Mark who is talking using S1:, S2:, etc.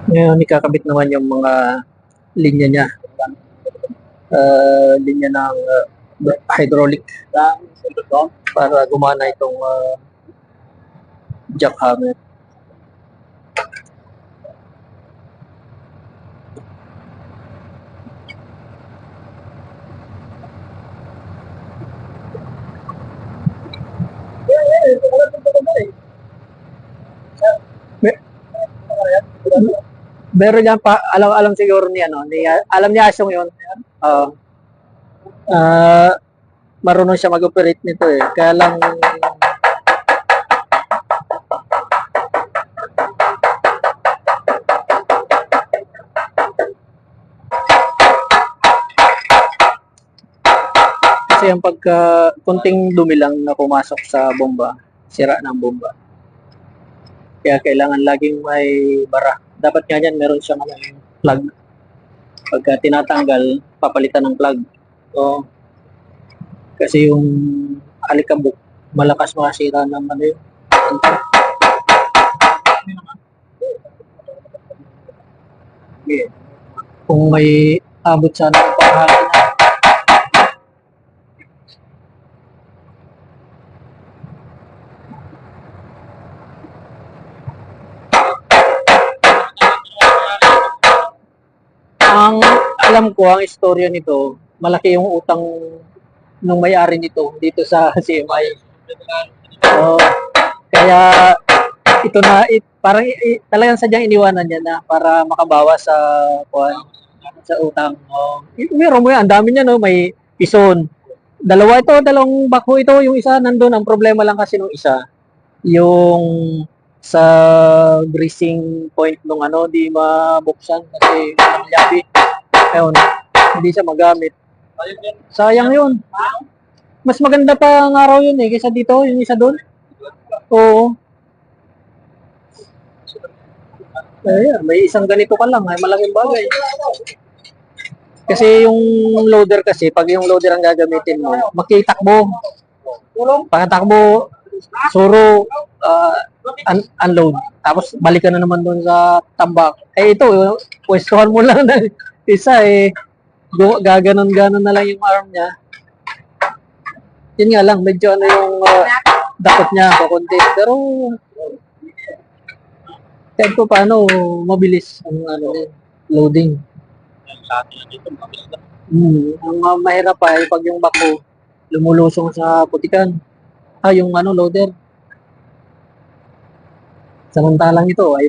S1: Ngayon, ikakabit naman yung mga linya niya. Linya ng hydraulic para gumana itong jackhammer. Pero yan pa, alam siguro ni ano, alam niya Asyong yun. Uh, uh, Marunong siya mag-operate nito eh. Kaya lang kasi yung pagka kunting dumi lang na pumasok sa bomba, sira ng bomba. Kaya kailangan laging may bara. Dapat nga yan, meron siyang plug. Pagka tinatanggal, papalitan ng plug. So, kasi yung alikabok, malakas makasira ng ano yun. Kung may abot sana ng panghangin na ang alam ko, ang istorya nito, malaki yung utang nung may-ari nito dito sa CMI. Kaya ito na parang talagang sadyang iniwanan niya na para makabawas sa utang. Meron mo yan, ang dami niya no, may ison. Dalawang bako ito, yung isa nandun. Ang problema lang kasi nung isa, yung sa greasing point nung ano, di mabuksan kasi walang yabi. Ayun, hindi siya magamit. Sayang yun. Mas maganda pa ng araw yun eh, kaysa dito, yung isa doon. Oo. May isang ganito ka lang, ay malaking bagay. Kasi yung loader kasi, pag yung loader ang gagamitin mo, makitakbo. Pagkatakbo, suro, unload. Tapos balik ka na naman doon sa tambak. Eh ito, pwestuhan mo lang na isa eh. Gaganon-ganon na lang yung arm niya. Yun nga lang, medyo ano yung dakot niya, kukunti. Pero, kahit ko paano, mabilis ang ano, loading. Ang mahirap pa ay pag yung bako lumulusong sa putikan. Yung ano, loader. Samantalang ito ay